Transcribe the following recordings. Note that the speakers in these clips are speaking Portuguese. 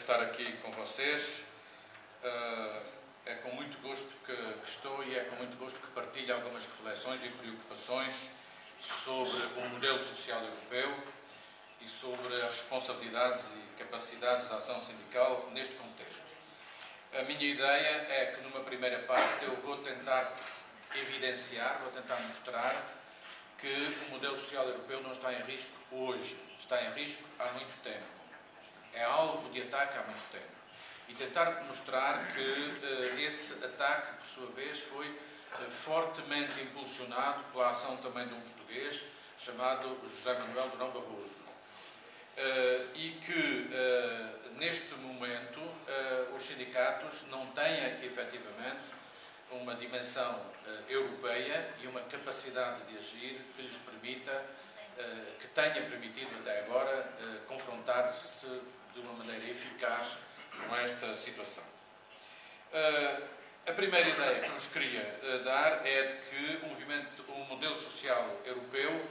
estar aqui com vocês. É com muito gosto que estou e é com muito gosto que partilho algumas reflexões e preocupações sobre o modelo social europeu e sobre as responsabilidades e capacidades de ação sindical neste contexto. A minha ideia é que, numa primeira parte, eu vou tentar evidenciar, vou tentar mostrar que o modelo social europeu não está em risco hoje, está em risco há muito tempo. É alvo de ataque há muito tempo. E tentar mostrar que esse ataque, por sua vez, foi fortemente impulsionado pela ação também de um português chamado José Manuel Durão Barroso. E que, neste momento, os sindicatos não têm, efetivamente, uma dimensão europeia e uma capacidade de agir que lhes permita, que tenha permitido até agora, confrontar-se de uma maneira eficaz com esta situação. A primeira ideia que nos queria dar é de que o modelo social europeu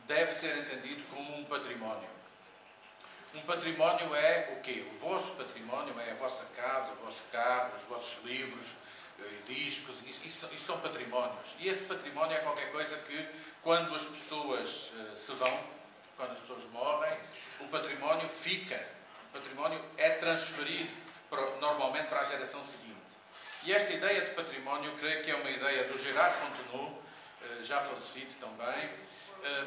deve ser entendido como um património. Um património é o quê? O vosso património é a vossa casa, o vosso carro, os vossos livros, discos, isso são patrimónios. E esse património é qualquer coisa que, quando as pessoas se vão, quando as pessoas morrem, o património fica. O património é transferido normalmente para a geração seguinte. E esta ideia de património, eu creio que é uma ideia do Gerard Fontenot, já falecido também,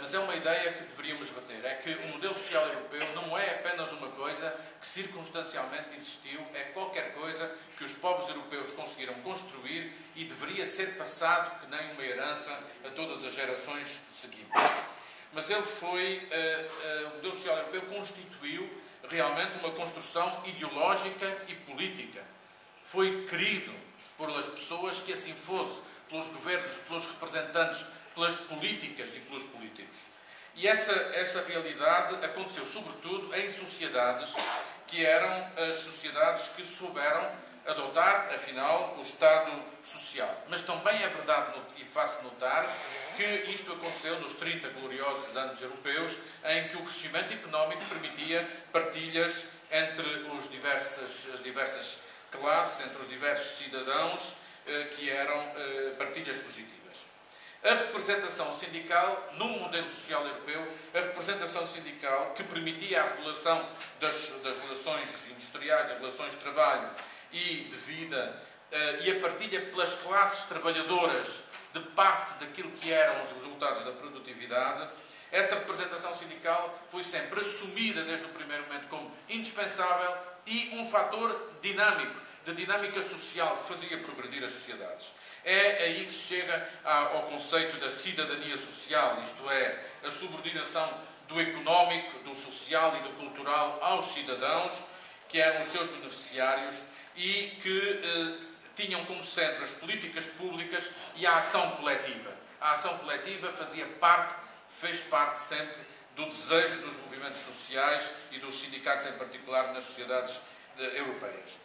mas é uma ideia que deveríamos reter. É que o modelo social europeu não é apenas uma coisa que circunstancialmente existiu, é qualquer coisa que os povos europeus conseguiram construir e deveria ser passado, que nem uma herança, a todas as gerações seguintes. Mas ele foi, o modelo social europeu constituiu realmente uma construção ideológica e política. Foi querido pelas pessoas que assim fosse, pelos governos, pelos representantes, pelas políticas e pelos políticos. E essa realidade aconteceu sobretudo em sociedades que eram as sociedades que souberam adotar, afinal, o Estado social. Mas também é verdade, e faço notar, que isto aconteceu nos 30 gloriosos anos europeus, em que o crescimento económico permitia partilhas entre as diversas classes, entre os diversos cidadãos, que eram partilhas positivas. A representação sindical, no modelo social europeu, a representação sindical que permitia a regulação das relações industriais, das relações de trabalho e de vida, e a partilha pelas classes trabalhadoras de parte daquilo que eram os resultados da produtividade, essa representação sindical foi sempre assumida desde o primeiro momento como indispensável e um fator dinâmico, de dinâmica social que fazia progredir as sociedades. É aí que se chega ao conceito da cidadania social, isto é, a subordinação do económico, do social e do cultural aos cidadãos, que eram os seus beneficiários e que tinham como centro as políticas públicas e a ação coletiva. A ação coletiva fez parte sempre do desejo dos movimentos sociais e dos sindicatos em particular nas sociedades europeias.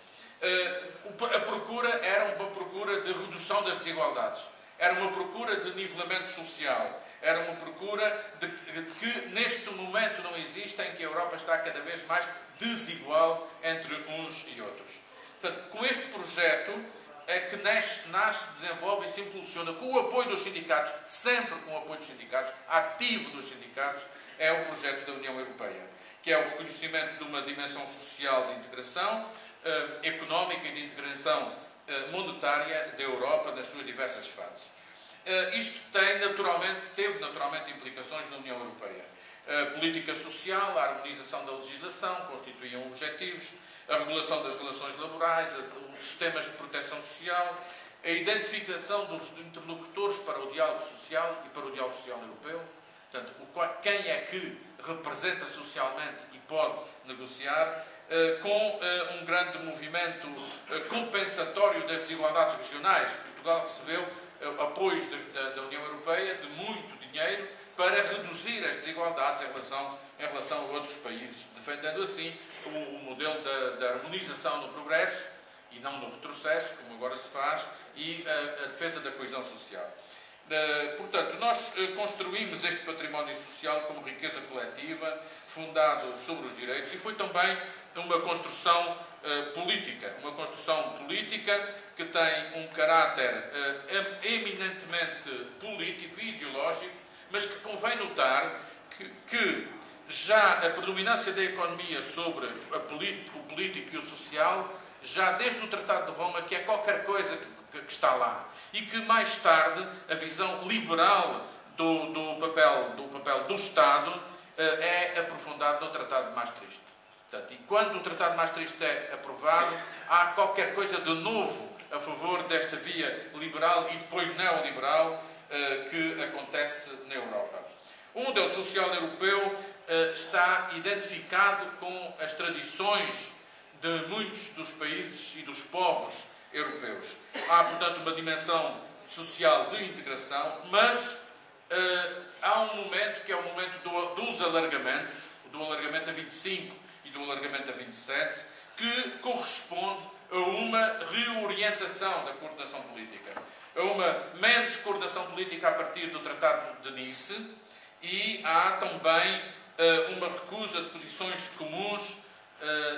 A procura era uma procura de redução das desigualdades, era uma procura de nivelamento social, era uma procura que neste momento não existe, em que a Europa está cada vez mais desigual entre uns e outros. Portanto, com este projeto é que nasce, desenvolve e se impulsiona com o apoio dos sindicatos, sempre com o apoio dos sindicatos, ativo dos sindicatos, é o projeto da União Europeia, que é o reconhecimento de uma dimensão social de integração económica e de integração monetária da Europa nas suas diversas fases. Isto teve naturalmente implicações na União Europeia. A política social, a harmonização da legislação constituíam objetivos, a regulação das relações laborais, os sistemas de proteção social, a identificação dos interlocutores para o diálogo social e para o diálogo social europeu. Portanto, quem é que representa socialmente e pode negociar, com um grande movimento compensatório das desigualdades regionais. Portugal recebeu apoios da União Europeia de muito dinheiro para reduzir as desigualdades em relação a outros países, defendendo assim o modelo da harmonização no progresso e não no retrocesso, como agora se faz, e a defesa da coesão social. Portanto, nós construímos este património social como riqueza coletiva, fundado sobre os direitos, e foi também uma construção política que tem um caráter eminentemente político e ideológico, mas que convém notar que já a predominância da economia sobre o político e o social, já desde o Tratado de Roma, que é qualquer coisa que está lá. E que mais tarde a visão liberal do papel do Estado é aprofundada no Tratado de Maastricht. Portanto, e quando o Tratado de Maastricht é aprovado, há qualquer coisa de novo a favor desta via liberal e depois neoliberal que acontece na Europa. O modelo social europeu está identificado com as tradições de muitos dos países e dos povos europeus. Há, portanto, uma dimensão social de integração, mas há um momento que é o momento dos alargamentos, do alargamento a 25 e do alargamento a 27, que corresponde a uma reorientação da coordenação política, a uma menos coordenação política a partir do Tratado de Nice, e há também uma recusa de posições comuns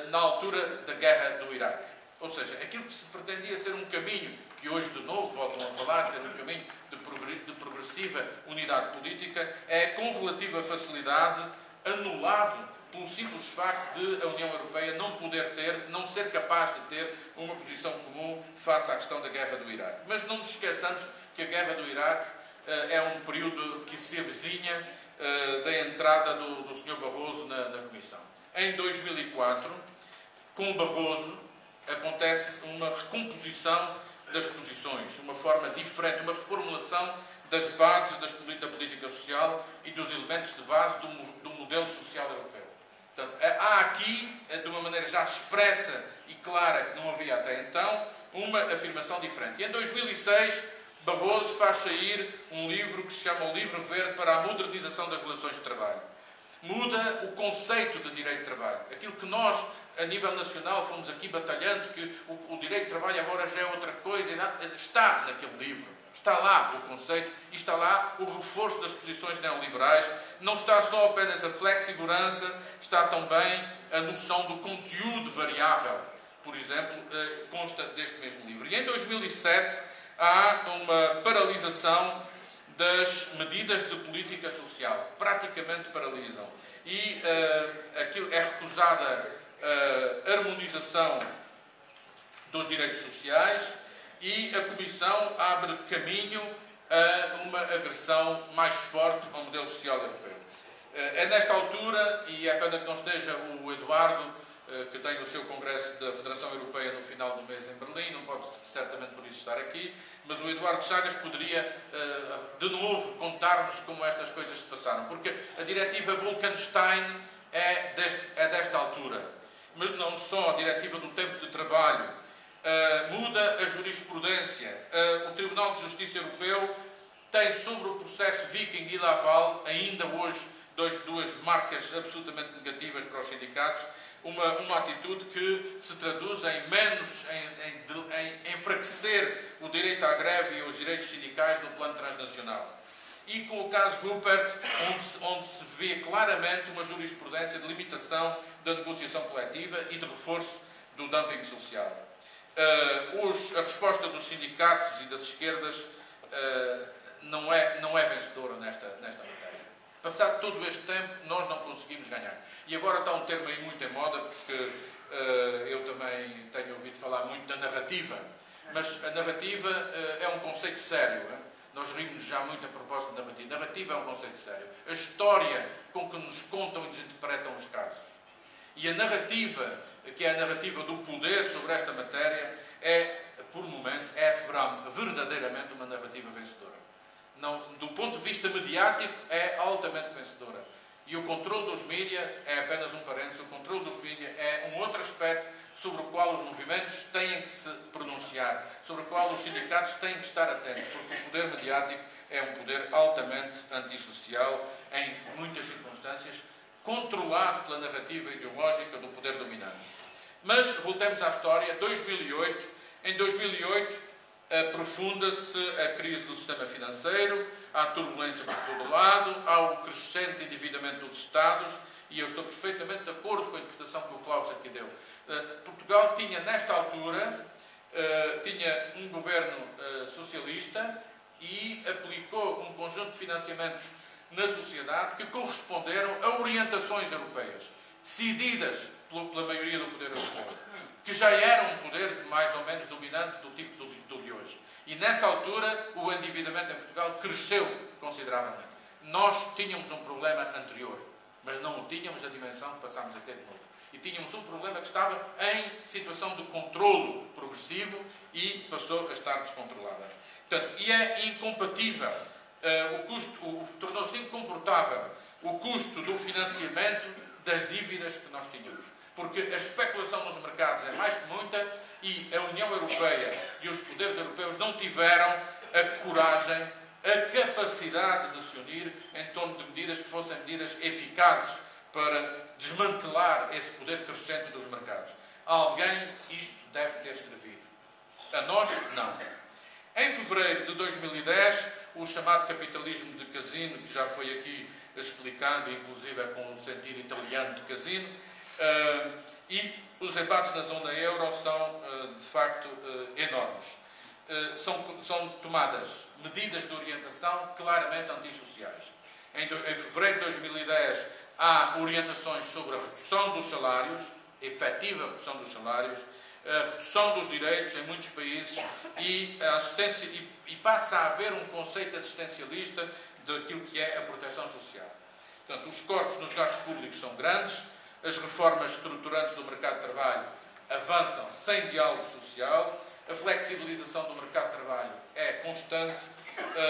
na altura da guerra do Iraque. Ou seja, aquilo que se pretendia ser um caminho, que hoje de novo voltam a falar, ser um caminho de progressiva unidade política, é com relativa facilidade anulado pelo simples facto de a União Europeia não ser capaz de ter uma posição comum face à questão da guerra do Iraque. Mas não nos esqueçamos que a guerra do Iraque é um período que se avizinha da entrada do Sr. Barroso na Comissão. Em 2004, com Barroso, acontece uma recomposição das posições, uma forma diferente, uma reformulação das bases da política social e dos elementos de base do modelo social europeu. Portanto, há aqui, de uma maneira já expressa e clara, que não havia até então, uma afirmação diferente. E em 2006, Barroso faz sair um livro que se chama o Livro Verde para a Modernização das Relações de Trabalho. Muda o conceito de direito de trabalho. Aquilo que nós, a nível nacional, fomos aqui batalhando, que o direito de trabalho agora já é outra coisa, está naquele livro. Está lá o conceito e está lá o reforço das posições neoliberais. Não está só apenas a flexigurança, está também a noção do conteúdo variável. Por exemplo, consta deste mesmo livro. E em 2007 há uma paralisação das medidas de política social. Praticamente paralisam. E aquilo é recusada a harmonização dos direitos sociais e a Comissão abre caminho a uma agressão mais forte ao modelo social europeu. É nesta altura, e é pena que não esteja o Eduardo, que tem o seu congresso da Federação Europeia no final do mês em Berlim, não pode certamente por isso estar aqui, mas o Eduardo Chagas poderia de novo contar-nos como estas coisas se passaram, porque a diretiva Bolkestein é desta altura, mas não só a diretiva do tempo de trabalho, muda a jurisprudência. O Tribunal de Justiça Europeu tem sobre o processo Viking e Laval, ainda hoje, duas marcas absolutamente negativas para os sindicatos, uma atitude que se traduz em enfraquecer o direito à greve e os direitos sindicais no plano transnacional. E com o caso Rupert, onde se vê claramente uma jurisprudência de limitação da negociação coletiva e de reforço do dumping social. A resposta dos sindicatos e das esquerdas não é vencedora nesta matéria. Passado todo este tempo, nós não conseguimos ganhar. E agora está um termo aí muito em moda, porque eu também tenho ouvido falar muito da narrativa. Mas a narrativa é um conceito sério. Nós rimos já muito a propósito da narrativa. Narrativa é um conceito sério. A história com que nos contam e nos interpretam os casos. E a narrativa, que é a narrativa do poder sobre esta matéria, por momento, verdadeiramente uma narrativa vencedora. Não, do ponto de vista mediático, é altamente vencedora. E o controle dos mídias é apenas um parênteses. O controle dos mídias é um outro aspecto sobre o qual os movimentos têm que se pronunciar, sobre o qual os sindicatos têm que estar atentos, porque o poder mediático é um poder altamente antissocial, em muitas circunstâncias, controlado pela narrativa ideológica do poder dominante. Mas, voltemos à história, 2008. Em 2008, aprofunda-se a crise do sistema financeiro, há turbulência por todo lado, há o crescente endividamento dos Estados e eu estou perfeitamente de acordo com a interpretação que o Klaus aqui deu. Portugal tinha, nesta altura, tinha um governo socialista e aplicou um conjunto de financiamentos na sociedade que corresponderam a orientações europeias, decididas pela maioria do poder europeu, que já era um poder mais ou menos dominante do tipo do de hoje. E nessa altura o endividamento em Portugal cresceu consideravelmente. Nós tínhamos um problema anterior, mas não o tínhamos na dimensão que passámos a ter de novo. E tínhamos um problema que estava em situação de controlo progressivo e passou a estar descontrolada. Portanto, e é incompatível, tornou-se incomportável o custo do financiamento das dívidas que nós tínhamos. Porque a especulação nos mercados é mais que muita e a União Europeia e os poderes europeus não tiveram a coragem, a capacidade de se unir em torno de medidas que fossem medidas eficazes para desmantelar esse poder crescente dos mercados. A alguém isto deve ter servido. A nós, não. Em fevereiro de 2010, o chamado capitalismo de casino, que já foi aqui explicado, inclusive com o sentido italiano de casino, e os embates na zona euro são, de facto, enormes. São tomadas medidas de orientação claramente antissociais. Em fevereiro de 2010 há orientações sobre a redução dos salários, efetiva redução dos salários, a redução dos direitos em muitos países e passa a haver um conceito assistencialista daquilo que é a proteção social. Portanto, os cortes nos gastos públicos são grandes, as reformas estruturantes do mercado de trabalho avançam sem diálogo social, a flexibilização do mercado de trabalho é constante,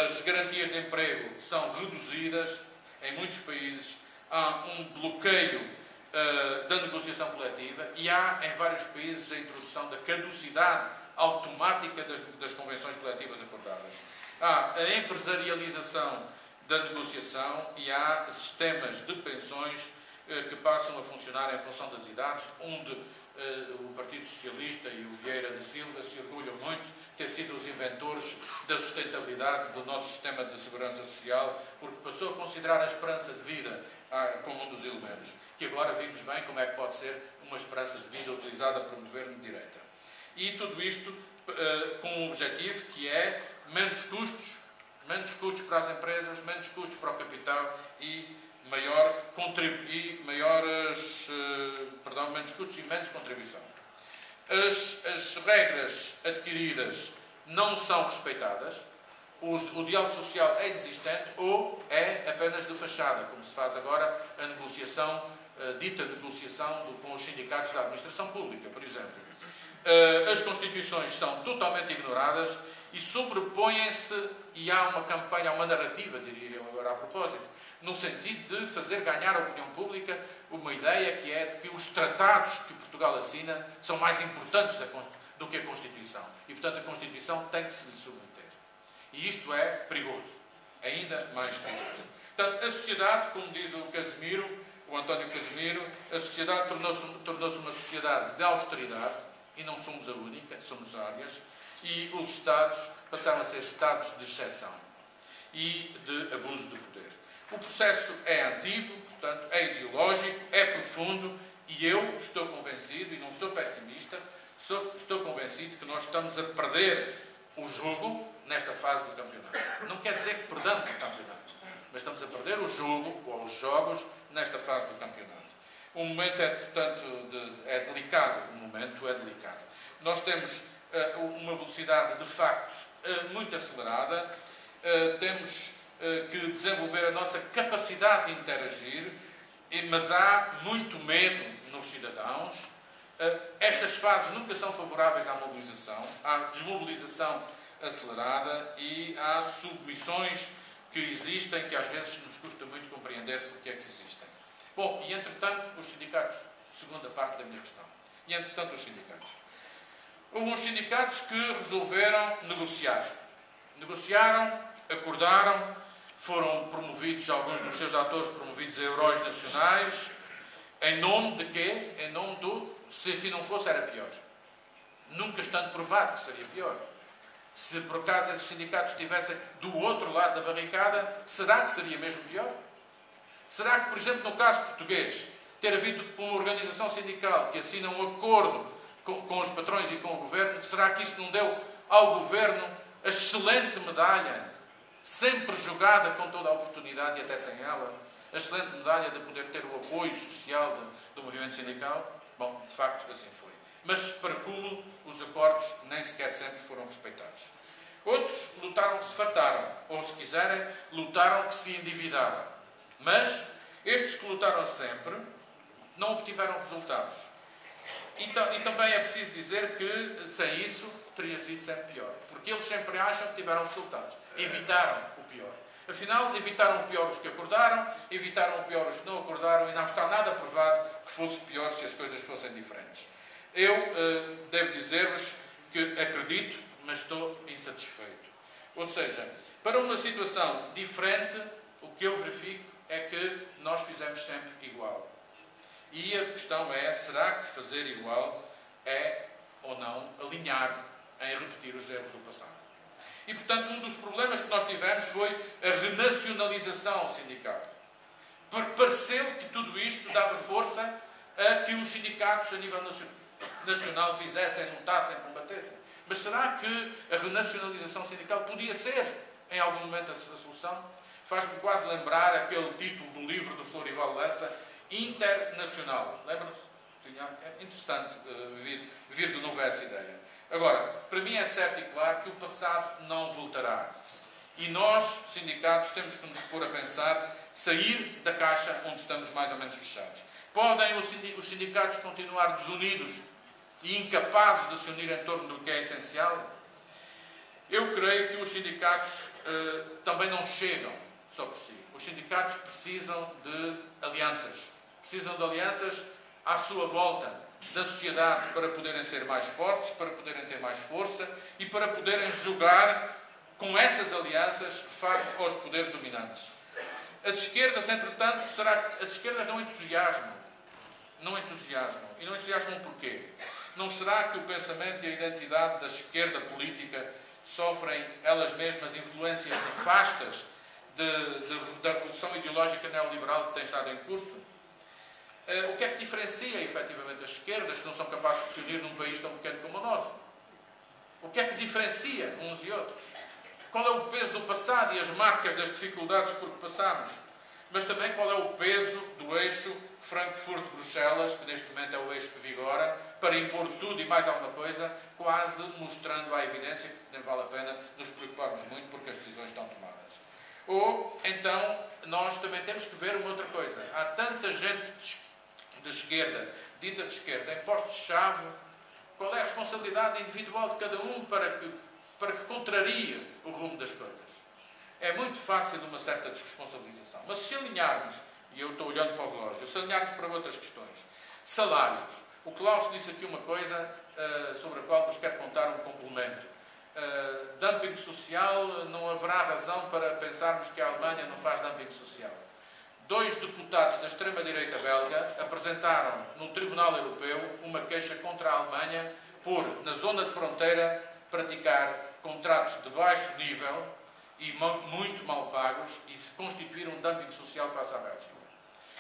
as garantias de emprego são reduzidas em muitos países, há um bloqueio da negociação coletiva e há em vários países a introdução da caducidade automática das convenções coletivas acordadas. Há a empresarialização da negociação e há sistemas de pensões que passam a funcionar em função das idades, onde o Partido Socialista e o Vieira da Silva se orgulham muito de ter sido os inventores da sustentabilidade do nosso sistema de segurança social, porque passou a considerar a esperança de vida como um dos elementos, que agora vimos bem como é que pode ser uma esperança de vida utilizada por um governo de direita. E tudo isto com um objetivo que é menos custos para as empresas, menos custos para o capital e menos custos e menos contribuição. As regras adquiridas não são respeitadas, o diálogo social é inexistente ou é apenas de fachada, como se faz agora a negociação, dita negociação com os sindicatos da administração pública, por exemplo. As constituições são totalmente ignoradas e sobrepõem-se, e há uma campanha, há uma narrativa, diria eu agora a propósito, no sentido de fazer ganhar à opinião pública uma ideia que é de que os tratados que Portugal assina são mais importantes do que a Constituição. E, portanto, a Constituição tem que se lhe submeter. E isto é perigoso. Ainda mais perigoso. Portanto, a sociedade, como diz o António Casimiro, a sociedade tornou-se uma sociedade de austeridade, e não somos a única, somos várias, e os Estados passaram a ser Estados de exceção e de abuso de poder. O processo é antigo, portanto, é ideológico, é profundo, e eu estou convencido, e não sou pessimista, estou convencido que nós estamos a perder o jogo nesta fase do campeonato. Não quer dizer que perdamos o campeonato, mas estamos a perder o jogo, ou os jogos, nesta fase do campeonato. O momento é, portanto, é delicado. Nós temos uma velocidade de factos muito acelerada, temos que desenvolver a nossa capacidade de interagir, mas há muito medo nos cidadãos. Estas fases nunca são favoráveis à mobilização, há desmobilização acelerada e há submissões que existem que às vezes nos custa muito compreender porque é que existem. Bom, e entretanto os sindicatos, segunda parte da minha questão, houve uns sindicatos que resolveram negociar. Negociaram, acordaram, foram promovidos, alguns dos seus atores promovidos a heróis nacionais, em nome de quê? Em nome do, se assim não fosse era pior. Nunca estando provado que seria pior. Se por acaso esses sindicatos estivessem do outro lado da barricada, será que seria mesmo pior? Será que, por exemplo, no caso português, ter havido uma organização sindical que assina um acordo com os patrões e com o Governo, será que isso não deu ao Governo a excelente medalha, sempre jogada com toda a oportunidade e até sem ela, a excelente medalha de poder ter o apoio social do movimento sindical? Bom, de facto, assim foi. Mas, para cúmulo, os acordos nem sequer sempre foram respeitados. Outros lutaram que se fartaram, ou, se quiserem, lutaram que se endividaram. Mas estes que lutaram sempre não obtiveram resultados. E também é preciso dizer que, sem isso, teria sido sempre pior. Porque eles sempre acham que tiveram resultados. Evitaram o pior. Afinal, evitaram o pior os que acordaram, evitaram o pior os que não acordaram, e não está nada provado que fosse pior se as coisas fossem diferentes. Eu devo dizer-vos que acredito, mas estou insatisfeito. Ou seja, para uma situação diferente, o que eu verifico é que nós fizemos sempre igual. E a questão é, será que fazer igual é ou não alinhar em repetir os erros do passado? E, portanto, um dos problemas que nós tivemos foi a renacionalização sindical. Pareceu que tudo isto dava força a que os sindicatos a nível nacional fizessem, lutassem, combatessem. Mas será que a renacionalização sindical podia ser, em algum momento, a solução? Faz-me quase lembrar aquele título do livro do Florival Lessa, Internacional. Lembram-se? É interessante vir de novo a essa ideia. Agora, para mim é certo e claro que o passado não voltará. E nós, sindicatos, temos que nos pôr a pensar, sair da caixa onde estamos mais ou menos fechados. Podem os sindicatos continuar desunidos e incapazes de se unir em torno do que é essencial? Eu creio que os sindicatos também não chegam só por si. Os sindicatos precisam de alianças. Precisam de alianças à sua volta da sociedade para poderem ser mais fortes, para poderem ter mais força e para poderem jogar com essas alianças face aos poderes dominantes. As esquerdas, entretanto, as esquerdas não entusiasmam. Não entusiasmam. E não entusiasmam porquê? Não será que o pensamento e a identidade da esquerda política sofrem elas mesmas influências nefastas da revolução ideológica neoliberal que tem estado em curso? O que é que diferencia, efetivamente, as esquerdas que não são capazes de se unir num país tão pequeno como o nosso? O que é que diferencia uns e outros? Qual é o peso do passado e as marcas das dificuldades por que passamos? Mas também qual é o peso do eixo Frankfurt-Bruxelas, que neste momento é o eixo que vigora, para impor tudo e mais alguma coisa, quase mostrando à evidência que nem vale a pena nos preocuparmos muito porque as decisões estão tomadas. Ou, então, nós também temos que ver uma outra coisa. Há tanta gente de esquerda, dita de esquerda, em postos-chave. Qual é a responsabilidade individual de cada um para que contrarie o rumo das coisas? É muito fácil uma certa desresponsabilização. Mas se alinharmos, e eu estou olhando para o relógio, se alinharmos para outras questões, salários. O Klaus disse aqui uma coisa sobre a qual vos quero contar um complemento. Dumping social, não haverá razão para pensarmos que a Alemanha não faz dumping social. 2 deputados da extrema-direita belga apresentaram no Tribunal Europeu uma queixa contra a Alemanha por, na zona de fronteira, praticar contratos de baixo nível e muito mal pagos e se constituir um dumping social face à Bélgica.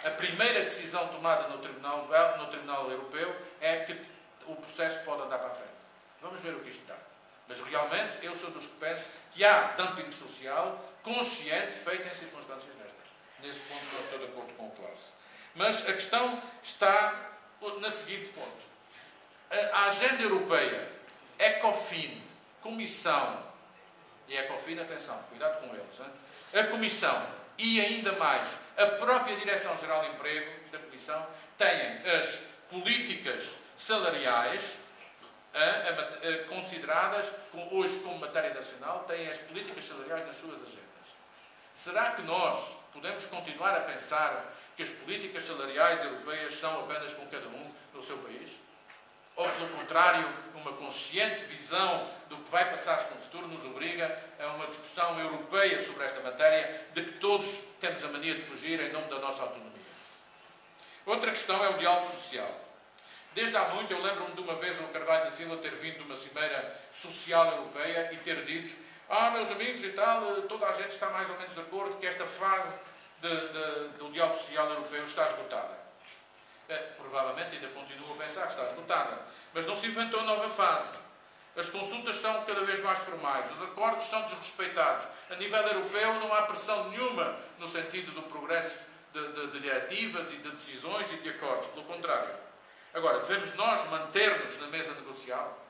A primeira decisão tomada no Tribunal Europeu é que o processo pode andar para a frente. Vamos ver o que isto dá. Mas realmente eu sou dos que penso que há dumping social consciente feito em circunstâncias destas. Nesse ponto não estou de acordo com o Klaus. Mas a questão está na seguinte ponto. A agenda europeia, ECOFIN, Comissão, e ECOFIN, atenção, cuidado com eles, hein? A Comissão e ainda mais a própria Direção-Geral de Emprego da Comissão têm as políticas salariais consideradas hoje como matéria nacional, têm as políticas salariais nas suas agendas. Será que nós podemos continuar a pensar que as políticas salariais europeias são apenas com cada um no seu país? Ou, pelo contrário, uma consciente visão do que vai passar-se no futuro nos obriga a uma discussão europeia sobre esta matéria, de que todos temos a mania de fugir em nome da nossa autonomia? Outra questão é o diálogo social. Desde há muito, eu lembro-me de uma vez o Carvalho da Silva ter vindo de uma cimeira social europeia e ter dito: meus amigos e tal, toda a gente está mais ou menos de acordo que esta fase do diálogo social europeu está esgotada. Provavelmente ainda continua a pensar que está esgotada. Mas não se inventou nova fase. As consultas são cada vez mais formais. Os acordos são desrespeitados. A nível europeu não há pressão nenhuma no sentido do progresso de diretivas e de decisões e de acordos. Pelo contrário. Agora, devemos nós manter-nos na mesa negocial?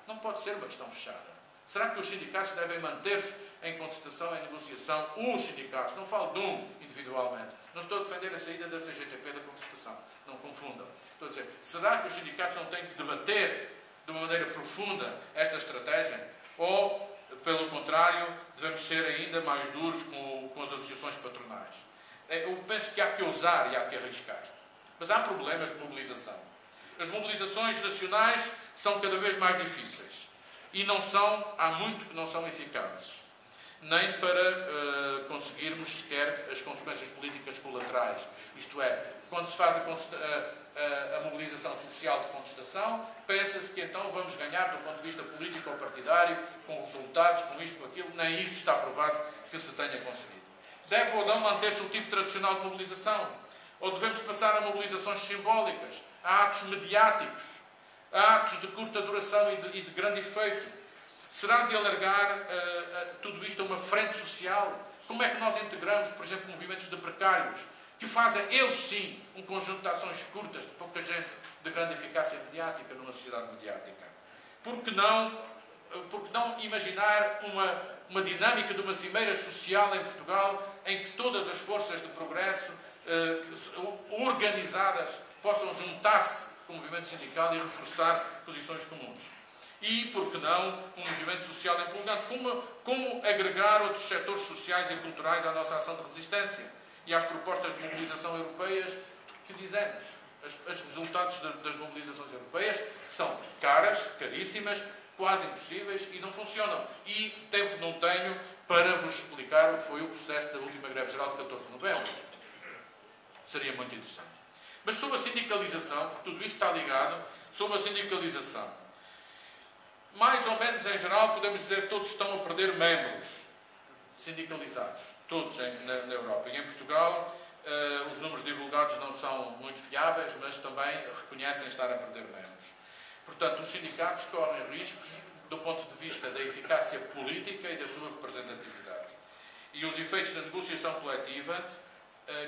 Não pode ser uma questão fechada. Será que os sindicatos devem manter-se em contestação, em negociação? Os sindicatos. Não falo de um individualmente. Não estou a defender a saída da CGTP da contestação. Não confundam. Estou a dizer, será que os sindicatos não têm que debater de uma maneira profunda esta estratégia? Ou, pelo contrário, devemos ser ainda mais duros com as associações patronais? Eu penso que há que ousar e há que arriscar. Mas há problemas de mobilização. As mobilizações nacionais são cada vez mais difíceis. E há muito que não são eficazes. Nem para conseguirmos sequer as consequências políticas colaterais. Isto é, quando se faz a mobilização social de contestação, pensa-se que então vamos ganhar do ponto de vista político ou partidário, com resultados, com isto, com aquilo. Nem isso está provado que se tenha conseguido. Deve ou não manter-se o tipo tradicional de mobilização? Ou devemos passar a mobilizações simbólicas, a atos mediáticos, a atos de curta duração e de grande efeito? Será de alargar tudo isto a uma frente social? Como é que nós integramos, por exemplo, movimentos de precários, que fazem, eles sim, um conjunto de ações curtas, de pouca gente, de grande eficácia mediática, numa sociedade mediática? Por que não imaginar uma dinâmica de uma cimeira social em Portugal, em que todas as forças de progresso organizadas possam juntar-se com o movimento sindical e reforçar posições comuns? E, por que não, um movimento social empolgante? Como agregar outros setores sociais e culturais à nossa ação de resistência e às propostas de mobilização europeias que dizemos? Os resultados das mobilizações europeias, que são caríssimas, quase impossíveis e não funcionam. E tempo não tenho para vos explicar o que foi o processo da última greve geral de 14 de novembro. Seria muito interessante. Mas sobre a sindicalização, porque tudo isto está ligado, sobre a sindicalização. Mais ou menos, em geral, podemos dizer que todos estão a perder membros sindicalizados. Todos na Europa. E em Portugal, os números divulgados não são muito fiáveis, mas também reconhecem estar a perder membros. Portanto, os sindicatos correm riscos do ponto de vista da eficácia política e da sua representatividade. E os efeitos da negociação coletiva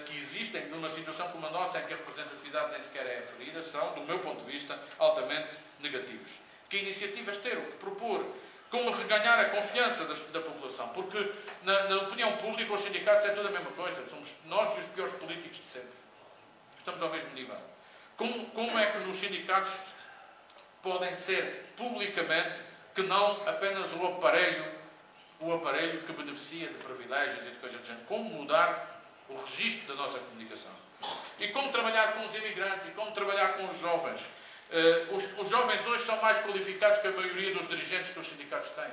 que existem numa situação como a nossa, em que a representatividade nem sequer é aferida, são, do meu ponto de vista, altamente negativos. Que iniciativas ter, o que propor, como reganhar a confiança da população, porque na opinião pública os sindicatos é tudo a mesma coisa, somos nós e os piores políticos de sempre. Estamos ao mesmo nível. Como é que nos sindicatos podem ser publicamente que não apenas o aparelho que beneficia de privilégios e de coisas do género? Como mudar o registro da nossa comunicação? E como trabalhar com os imigrantes? E como trabalhar com os jovens? Os jovens hoje são mais qualificados que a maioria dos dirigentes que os sindicatos têm.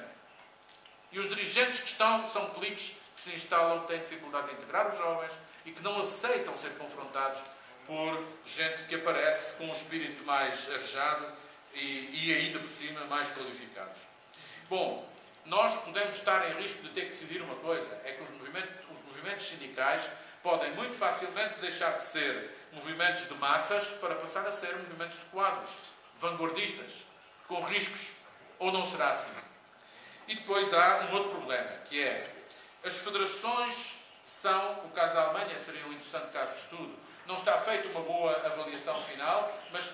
E os dirigentes que são cliques que se instalam, que têm dificuldade de integrar os jovens e que não aceitam ser confrontados por gente que aparece com um espírito mais arejado e ainda por cima mais qualificados. Bom, nós podemos estar em risco de ter que decidir uma coisa, é que os movimentos sindicais podem muito facilmente deixar de ser movimentos de massas para passar a ser movimentos de quadros, vanguardistas, com riscos, ou não será assim? E depois há um outro problema, que é as federações são, o caso da Alemanha seria um interessante caso de estudo, não está feita uma boa avaliação final, mas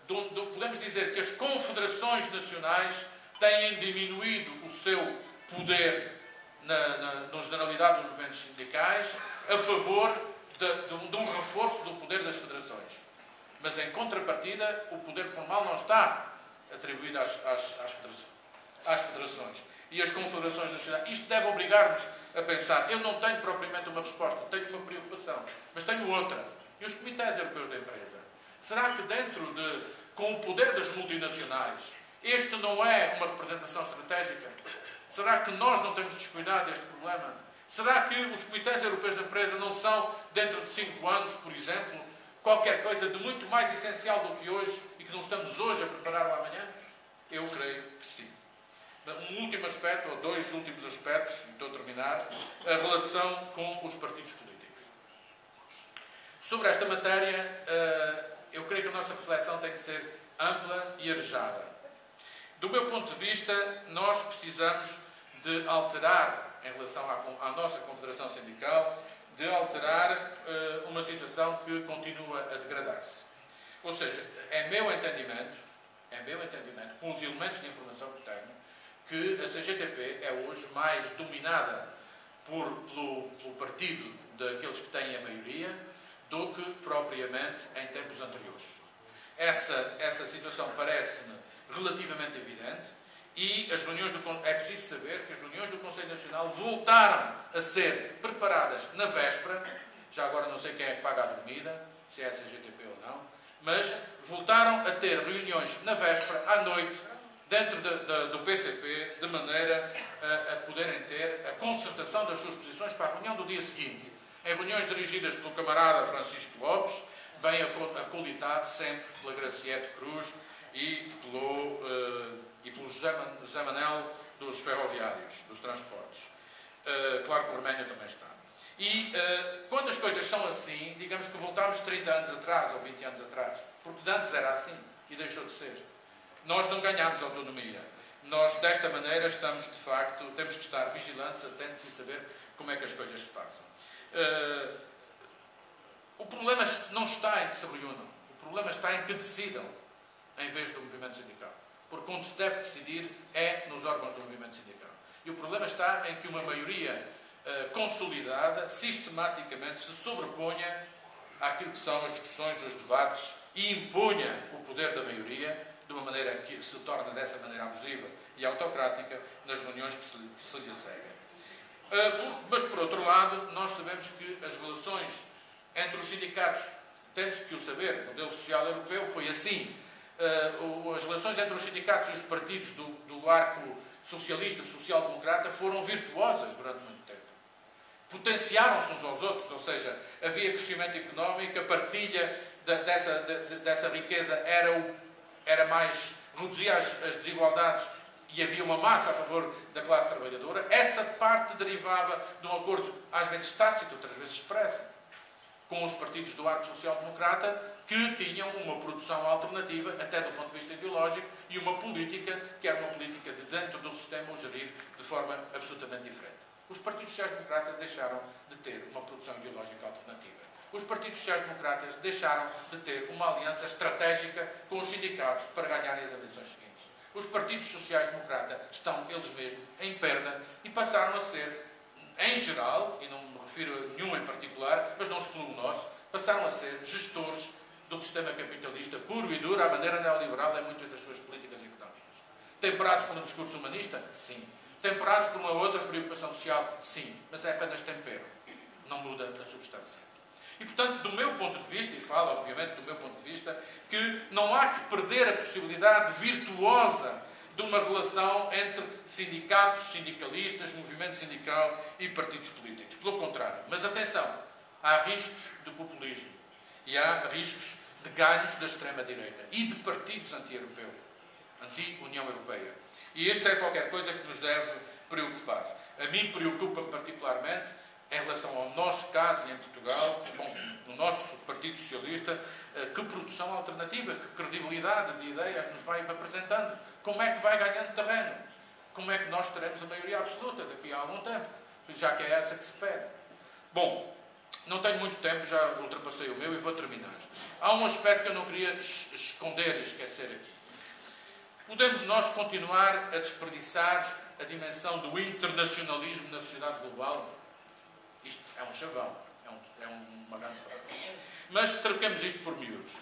podemos dizer que as confederações nacionais têm diminuído o seu poder na generalidade dos movimentos sindicais a favor de um reforço do poder das federações. Mas, em contrapartida, o poder formal não está atribuído às federações. E as confederações nacionais. Isto deve obrigar-nos a pensar. Eu não tenho propriamente uma resposta, tenho uma preocupação, mas tenho outra. E os comitês europeus da empresa? Será que com o poder das multinacionais, este não é uma representação estratégica? Será que nós não temos descuidado deste problema? Será que os comitês europeus da empresa não são, dentro de 5 anos, por exemplo, qualquer coisa de muito mais essencial do que hoje e que não estamos hoje a preparar o amanhã? Eu creio que sim. Um último aspecto, ou 2 últimos aspectos, e estou a terminar, a relação com os partidos políticos. Sobre esta matéria, eu creio que a nossa reflexão tem que ser ampla e arejada. Do meu ponto de vista, nós precisamos de alterar, em relação à nossa Confederação Sindical, de alterar uma situação que continua a degradar-se. Ou seja, é meu entendimento, com os elementos de informação que tenho, que a CGTP é hoje mais dominada pelo partido daqueles que têm a maioria do que propriamente em tempos anteriores. Essa situação parece-me relativamente evidente e é preciso saber que as reuniões do Conselho Nacional voltaram a ser preparadas na véspera, já agora não sei quem é que paga a comida, se é a CGTP ou não, mas voltaram a ter reuniões na véspera, à noite, dentro do PCP, de maneira a poderem ter a concertação das suas posições para a reunião do dia seguinte, em reuniões dirigidas pelo camarada Francisco Lopes, bem acolitado sempre pela Graciete Cruz e pelo José Manel dos ferroviários, dos transportes. Claro que o Arménio também está. E quando as coisas são assim, digamos que voltamos 30 anos atrás ou 20 anos atrás, porque antes era assim e deixou de ser. Nós não ganhamos autonomia. Nós, desta maneira, temos que estar vigilantes, atentos e saber como é que as coisas se passam. O problema não está em que se reúnam. O problema está em que decidam, em vez do movimento sindical. Porque onde se deve decidir é nos órgãos do movimento sindical. E o problema está em que uma maioria consolidada, sistematicamente, se sobreponha àquilo que são as discussões, os debates e imponha o poder da maioria de uma maneira que se torna dessa maneira abusiva e autocrática nas reuniões que se lhe seguem. Mas, por outro lado, nós sabemos que as relações entre os sindicatos, temos que o saber, o modelo social europeu foi assim. As relações entre os sindicatos e os partidos do arco socialista, social-democrata, foram virtuosas durante muito tempo. Potenciaram-se uns aos outros, ou seja, havia crescimento económico, a partilha dessa riqueza era mais, reduzia as desigualdades e havia uma massa a favor da classe trabalhadora. Essa parte derivava de um acordo, às vezes tácito, outras vezes expresso, com os partidos do arco social-democrata, que tinham uma produção alternativa, até do ponto de vista ideológico, e uma política que era uma política de dentro do sistema o gerir de forma absolutamente diferente. Os partidos sociais-democratas deixaram de ter uma produção ideológica alternativa. Os partidos sociais-democratas deixaram de ter uma aliança estratégica com os sindicatos para ganharem as eleições seguintes. Os partidos sociais-democratas estão, eles mesmos, em perda e passaram a ser, em geral, e não me refiro a nenhum em particular, mas não excluo o nosso, passaram a ser gestores do sistema capitalista puro e duro, à maneira neoliberal em muitas das suas políticas económicas. Temperados por um discurso humanista? Sim. Temperados por uma outra preocupação social? Sim. Mas é apenas tempero. Não muda a substância. E, portanto, do meu ponto de vista, e falo, obviamente, do meu ponto de vista, que não há que perder a possibilidade virtuosa de uma relação entre sindicatos, sindicalistas, movimento sindical e partidos políticos. Pelo contrário. Mas, atenção, há riscos de populismo e há riscos de ganhos da extrema-direita e de partidos anti-europeus, anti-União Europeia. E isso é qualquer coisa que nos deve preocupar. A mim preocupa-me particularmente, em relação ao nosso caso e em Portugal, no nosso Partido Socialista, que produção alternativa, que credibilidade de ideias nos vai apresentando. Como é que vai ganhando terreno? Como é que nós teremos a maioria absoluta daqui a algum tempo? Já que é essa que se pede. Bom, não tenho muito tempo, já ultrapassei o meu e vou terminar. Há um aspecto que eu não queria esconder e esquecer aqui. Podemos nós continuar a desperdiçar a dimensão do internacionalismo na sociedade global? Isto é um chavão, é uma grande frase. Mas troquemos isto por miúdos.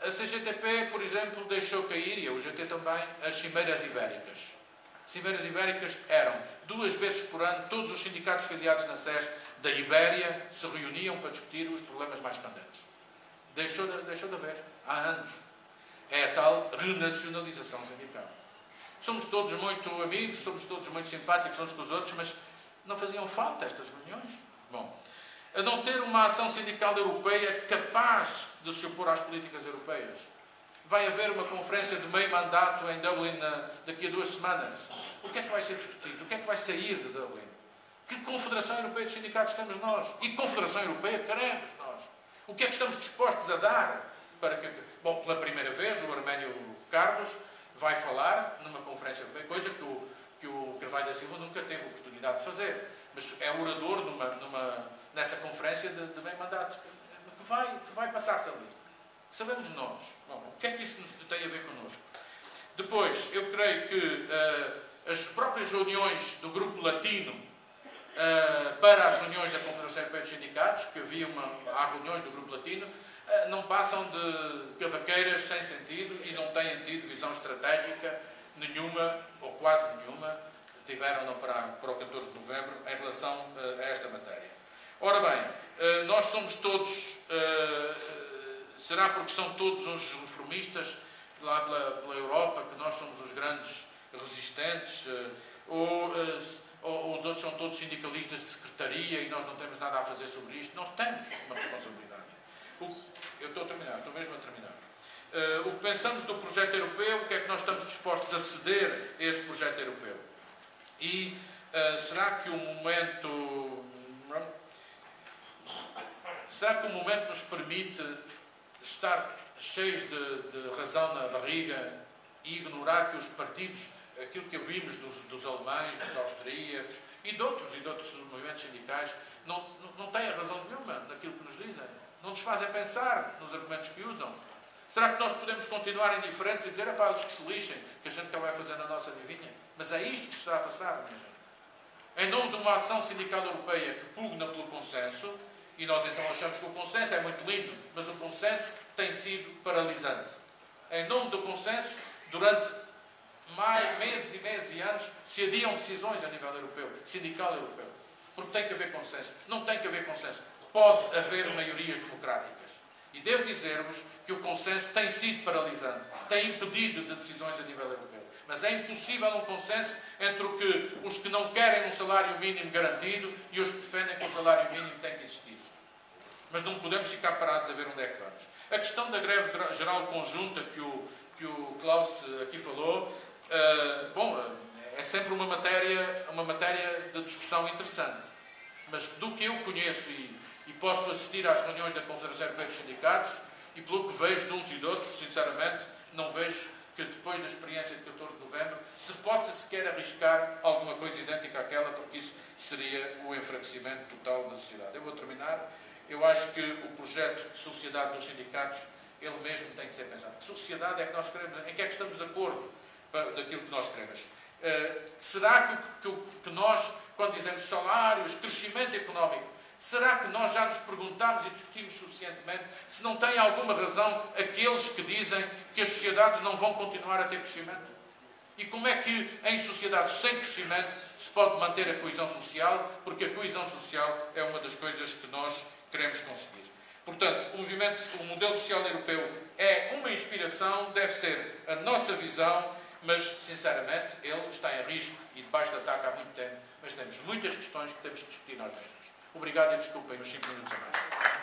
A CGTP, por exemplo, deixou cair, e a UGT também, as cimeiras ibéricas. Cimeiras ibéricas eram 2 vezes por ano, todos os sindicatos filiados na SES da Ibéria se reuniam para discutir os problemas mais candentes. Deixou de haver, há anos. É a tal renacionalização sindical. Somos todos muito amigos, somos todos muito simpáticos uns com os outros, mas não faziam falta estas reuniões? Bom, a não ter uma ação sindical europeia capaz de se opor às políticas europeias. Vai haver uma conferência de meio mandato em Dublin daqui a 2 semanas. O que é que vai ser discutido? O que é que vai sair de Dublin? Que Confederação Europeia de Sindicatos temos nós? E que Confederação Europeia queremos nós? O que é que estamos dispostos a dar para que... Bom, pela primeira vez, o Arménio Carlos vai falar numa conferência, coisa que o Carvalho da Silva nunca teve oportunidade de fazer. Mas é orador nessa conferência de bem mandato, que vai passar-se ali. Sabemos nós. Bom, o que é que isso tem a ver connosco? Depois, eu creio que as próprias reuniões do Grupo Latino para as reuniões da Confederação Europeia dos Sindicatos, que há reuniões do Grupo Latino, não passam de cavaqueiras sem sentido e não têm tido visão estratégica nenhuma, ou quase nenhuma, tiveram para o 14 de novembro em relação a esta matéria. Ora bem, nós somos todos, será porque são todos uns reformistas lá pela Europa que nós somos os grandes resistentes, ou os outros são todos sindicalistas de secretaria e nós não temos nada a fazer sobre isto? Nós temos uma responsabilidade. Eu estou a terminar, estou mesmo a terminar. O que pensamos do projeto europeu, o que é que nós estamos dispostos a ceder a esse projeto europeu? E será que o momento nos permite estar cheios de razão na barriga e ignorar que os partidos, aquilo que vimos dos alemães, dos austríacos e de outros movimentos sindicais, não têm razão nenhuma naquilo que nos dizem? Não nos fazem pensar nos argumentos que usam? Será que nós podemos continuar indiferentes e dizer, pá, eles que se lixem, que a gente não vai fazer na nossa vivinha? Mas é isto que se está a passar, minha gente. Em nome de uma ação sindical europeia que pugna pelo consenso, e nós então achamos que o consenso é muito lindo, mas o consenso tem sido paralisante. Em nome do consenso, durante meses e anos, se adiam decisões a nível europeu, sindical europeu. Porque tem que haver consenso. Não tem que haver consenso. Pode haver maiorias democráticas. E devo dizer-vos que o consenso tem sido paralisante, tem impedido de decisões a nível europeu. Mas é impossível um consenso entre os que não querem um salário mínimo garantido e os que defendem que o salário mínimo tem que existir. Mas não podemos ficar parados a ver onde é que vamos. A questão da greve geral conjunta que o Klaus aqui falou, é sempre uma matéria de discussão interessante. Mas do que eu conheço e posso assistir às reuniões da Confederação Europeia dos Sindicatos, e pelo que vejo de uns e de outros, sinceramente, não vejo que depois da experiência de 14 de novembro se possa sequer arriscar alguma coisa idêntica àquela, porque isso seria o enfraquecimento total da sociedade. Eu vou terminar. Eu acho que o projeto de sociedade dos sindicatos, ele mesmo tem que ser pensado. Que sociedade é que nós queremos? Em que é que estamos de acordo daquilo que nós queremos? Será que nós, quando dizemos salários, crescimento económico, será que nós já nos perguntamos e discutimos suficientemente se não tem alguma razão aqueles que dizem que as sociedades não vão continuar a ter crescimento? E como é que em sociedades sem crescimento se pode manter a coesão social? Porque a coesão social é uma das coisas que nós queremos conseguir. Portanto, o modelo social europeu é uma inspiração, deve ser a nossa visão, mas, sinceramente, ele está em risco e debaixo de ataque há muito tempo, mas temos muitas questões que temos que discutir nós mesmos. Obrigado e desculpem os 5 minutos a mais.